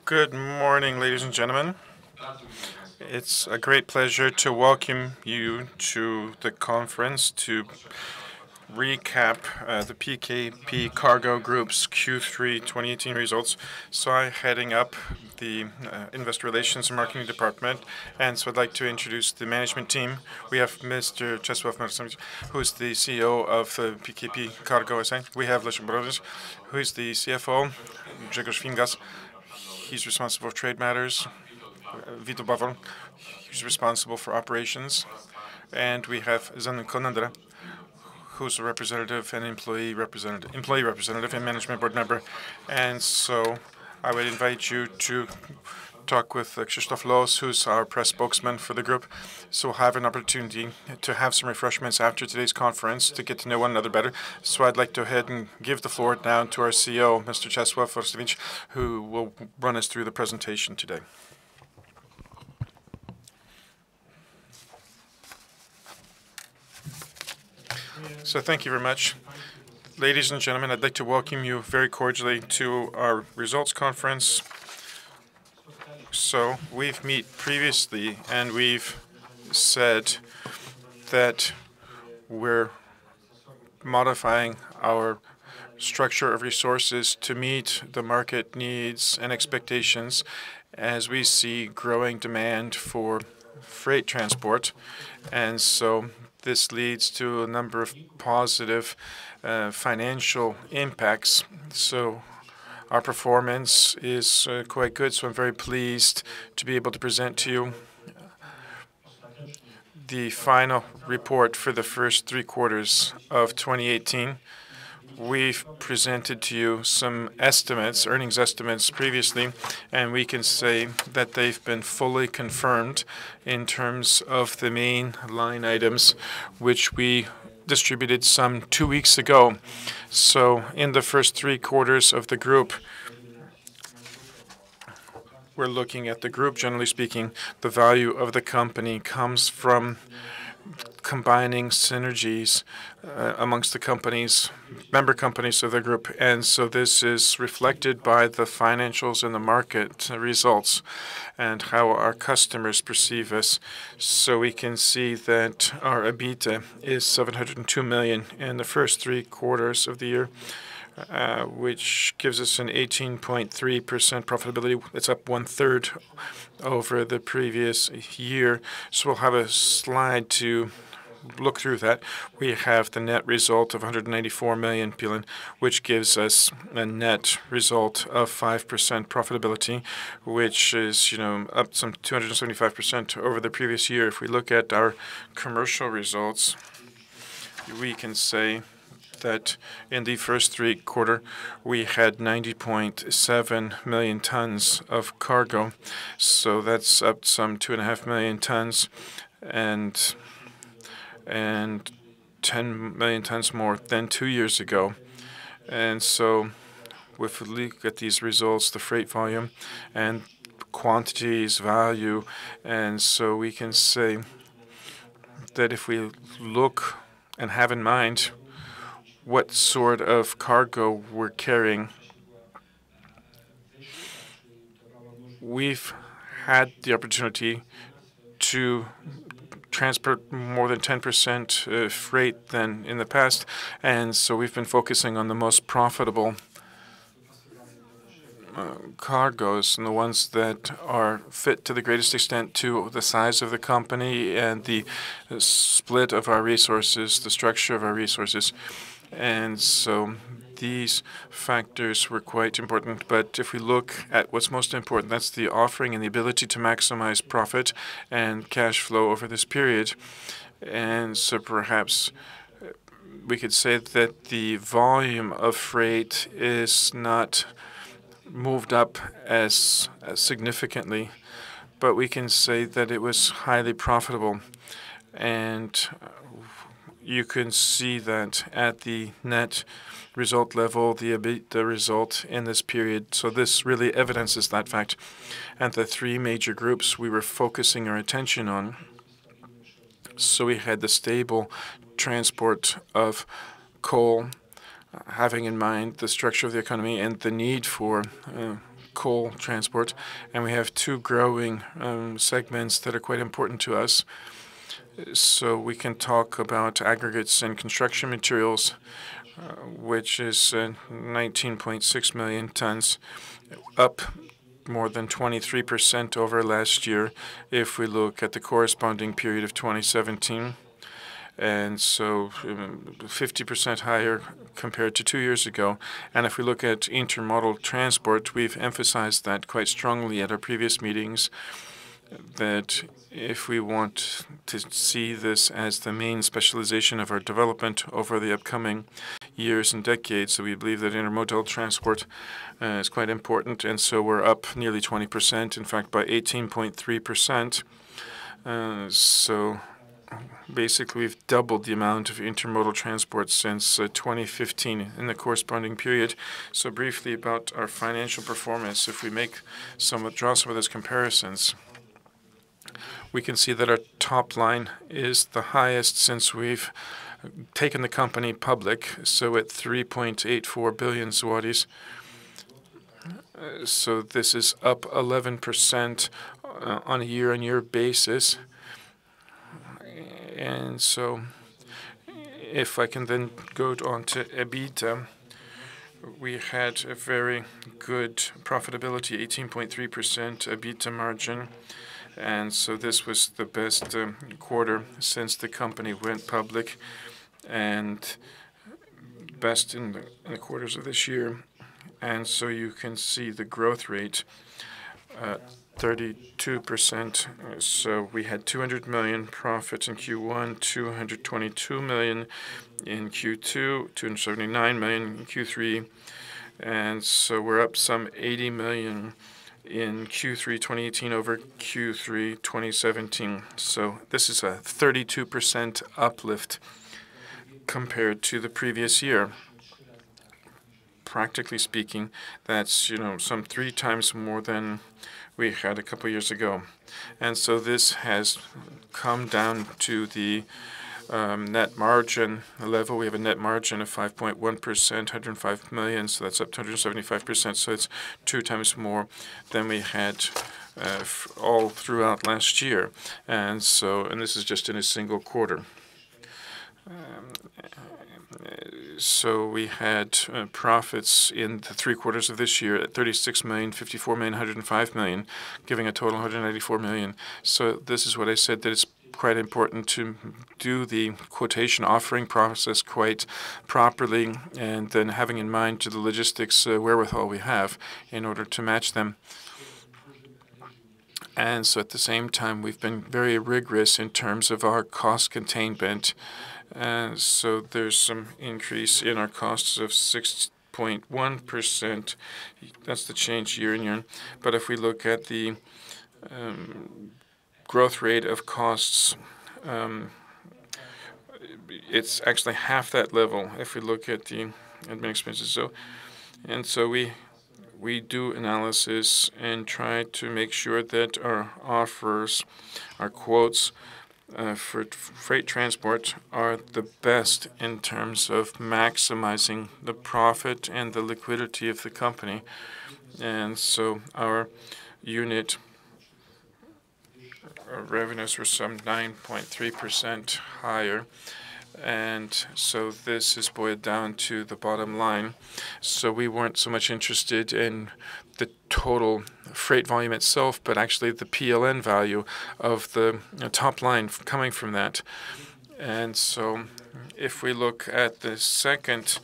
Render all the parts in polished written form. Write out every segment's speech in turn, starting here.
Good morning, ladies and gentlemen. It's a great pleasure to welcome you to the conference to recap the PKP CARGO Group's Q3 2018 results. So I'm heading up the Investor Relations and Marketing Department, and so I'd like to introduce the management team. We have Mr. Czesław Marcinowicz, who's the CEO of PKP CARGO SA. We have Leszek Brodowicz, who's the CFO, Grzegorz Fingas. He's responsible for trade matters. Vito Bawol, he's responsible for operations. And we have Zanu Konandra, who's a representative and employee representative and management board member. And so I would invite you to talk with Krzysztof Los, who's our press spokesman for the group. So we'll have an opportunity to have some refreshments after today's conference to get to know one another better. So I'd like to go ahead and give the floor now to our CEO, Mr. Czesław Marcinowicz, who will run us through the presentation today. So thank you very much. Ladies and gentlemen, I'd like to welcome you very cordially to our results conference. So we've met previously and we've said that we're modifying our structure of resources to meet the market needs and expectations as we see growing demand for freight transport. And so this leads to a number of positive financial impacts. So our performance is quite good, so I'm very pleased to be able to present to you the final report for the first 3 quarters of 2018. We've presented to you some estimates, earnings estimates previously, and we can say that they've been fully confirmed in terms of the main line items, which we distributed some 2 weeks ago. So in the first 3 quarters of the group, we're looking at the group, generally speaking, the value of the company comes from combining synergies amongst the companies, member companies of the group. And so this is reflected by the financials and the market results and how our customers perceive us. So we can see that our EBITDA is 702 million in the first 3 quarters of the year, which gives us an 18.3% profitability. It's up 1/3 over the previous year. So we'll have a slide to look through that. We have the net result of 194 million PLN, which gives us a net result of 5% profitability, which is, up some 275% over the previous year. If we look at our commercial results, we can say that in the first 3 quarters, we had 90.7 million tons of cargo. So that's up some 2.5 million tons and 10 million tons more than 2 years ago. And so if we look at these results, the freight volume and quantities, value, and so we can say that if we look and have in mind what sort of cargo we're carrying, we've had the opportunity to transport more than 10% freight than in the past, and so we've been focusing on the most profitable cargoes and the ones that are fit to the greatest extent to the size of the company and the split of our resources, the structure of our resources. And so these factors were quite important. But if we look at what's most important, that's the offering and the ability to maximize profit and cash flow over this period. And so perhaps we could say that the volume of freight is not moved up as significantly, but we can say that it was highly profitable. And you can see that at the net result level, the EBITDA result in this period. So this really evidences that fact. And the 3 major groups we were focusing our attention on. So we had the stable transport of coal, having in mind the structure of the economy and the need for coal transport, and we have two growing segments that are quite important to us. So we can talk about aggregates and construction materials, which is 19.6 million tons, up more than 23% over last year if we look at the corresponding period of 2017. And so 50% higher compared to 2 years ago. And if we look at intermodal transport, we've emphasized that quite strongly at our previous meetings, that if we want to see this as the main specialization of our development over the upcoming years and decades, so we believe that intermodal transport is quite important, and so we're up nearly 20%, in fact by 18.3%. So basically we've doubled the amount of intermodal transport since 2015 in the corresponding period. So briefly about our financial performance, if we draw some of those comparisons, we can see that our top line is the highest since we've taken the company public, so at 3.84 billion zlotys. So this is up 11% on a year-on-year basis. And so if I can then go on to EBITDA, we had a very good profitability, 18.3% EBITDA margin. And so this was the best quarter since the company went public and best in the quarters of this year. And so you can see the growth rate, 32%. So we had 200 million profit in Q1, 222 million in Q2, 279 million in Q3. And so we're up some 80 million in Q3 2018 over Q3 2017. So this is a 32% uplift compared to the previous year. Practically speaking, that's some 3 times more than we had a couple years ago. And so this has come down to the net margin level. We have a net margin of 5.1%, 105 million, so that's up to 175%. So it's 2 times more than we had all throughout last year. And this is just in a single quarter. So we had profits in the 3 quarters of this year at 36 million, 54 million, 105 million, giving a total of 194 million. So this is what I said, that it's quite important to do the quotation offering process quite properly, and then having in mind to the logistics wherewithal we have in order to match them. And so at the same time, we've been very rigorous in terms of our cost containment. And so there's some increase in our costs of 6.1%. That's the change year on year. But if we look at the growth rate of costs, it's actually half that level if we look at the admin expenses. So we do analysis and try to make sure that our offers, our quotes for freight transport are the best in terms of maximizing the profit and the liquidity of the company. And so our unit revenues were some 9.3% higher. And so this is boiled down to the bottom line. So we weren't so much interested in the total freight volume itself, but actually the PLN value of the top line coming from that. And so if we look at the second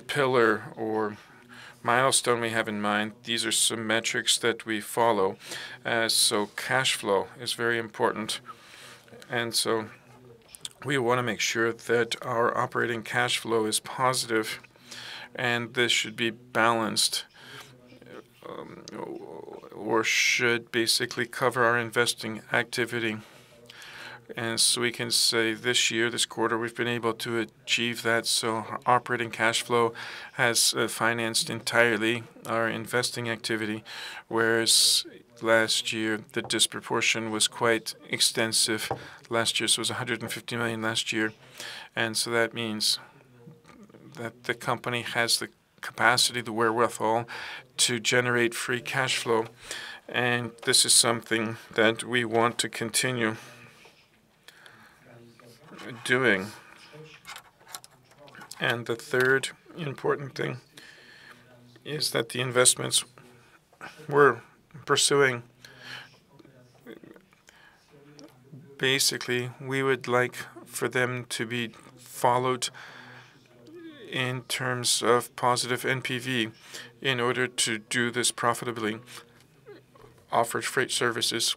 pillar or milestone we have in mind, these are some metrics that we follow. So cash flow is very important. And so we want to make sure that our operating cash flow is positive, and this should be balanced or should basically cover our investing activity. And so we can say this year, this quarter, we've been able to achieve that. So our operating cash flow has financed entirely our investing activity, whereas last year the disproportion was quite extensive. Last year, so it was 150 million last year. And so that means that the company has the capacity, the wherewithal to generate free cash flow. And this is something that we want to continue doing. And the third important thing is that the investments we're pursuing, basically, we would like for them to be followed in terms of positive NPV in order to do this profitably, offer freight services,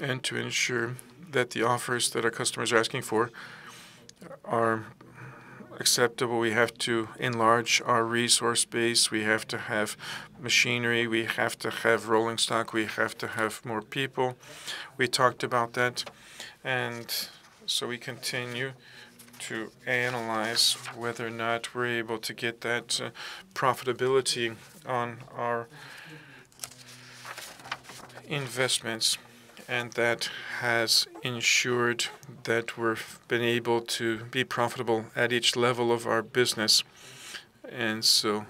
and to ensure that the offers that our customers are asking for are acceptable. We have to enlarge our resource base. We have to have machinery. We have to have rolling stock. We have to have more people. We talked about that. And so we continue to analyze whether or not we're able to get that profitability on our investments. And that has ensured that we've been able to be profitable at each level of our business. And so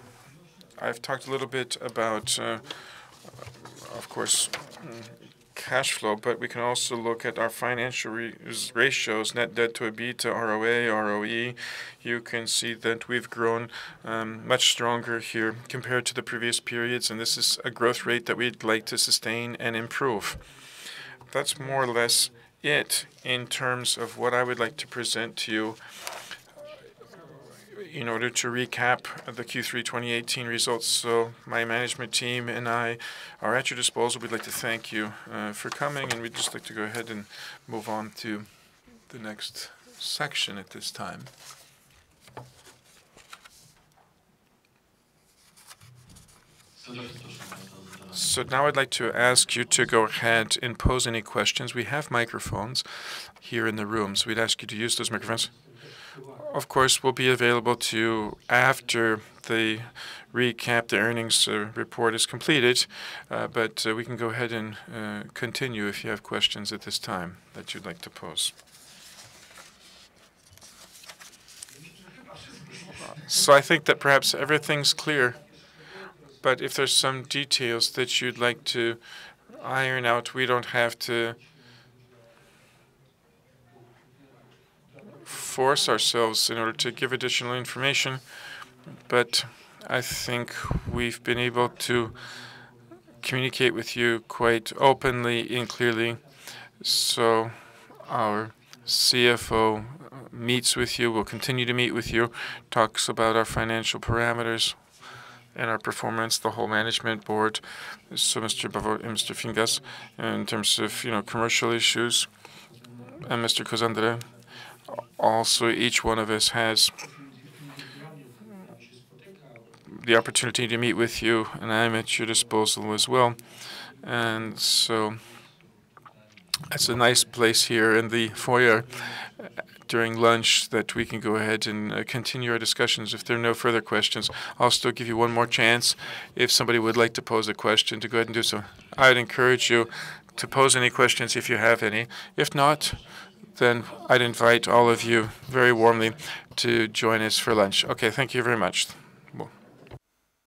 I've talked a little bit about, of course, cash flow, but we can also look at our financial ratios, net debt to EBITDA, ROA, ROE. You can see that we've grown much stronger here compared to the previous periods, and this is a growth rate that we'd like to sustain and improve. That's more or less it in terms of what I would like to present to you in order to recap the Q3 2018 results. So my management team and I are at your disposal. We'd like to thank you for coming, and we'd just like to go ahead and move on to the next section at this time. So now I'd like to ask you to go ahead and pose any questions. We have microphones here in the room, so we'd ask you to use those microphones. Of course, we'll be available to you after the recap, the earnings report is completed, but we can go ahead and continue if you have questions at this time that you'd like to pose. So I think that perhaps everything's clear. But if there's some details that you'd like to iron out, we don't have to force ourselves in order to give additional information. But I think we've been able to communicate with you quite openly and clearly. So our CFO meets with you, will continue to meet with you, talks about our financial parameters and our performance, the whole management board, so Mr. Bavot and Mr. Fingas, in terms of commercial issues, and Mr. Kozandre. Also, each one of us has the opportunity to meet with you, and I'm at your disposal as well. And so it's a nice place here in the foyer during lunch that we can go ahead and continue our discussions. If there are no further questions, I'll still give you one more chance if somebody would like to pose a question to go ahead and do so. I'd encourage you to pose any questions if you have any. If not, then I'd invite all of you very warmly to join us for lunch. Okay, thank you very much.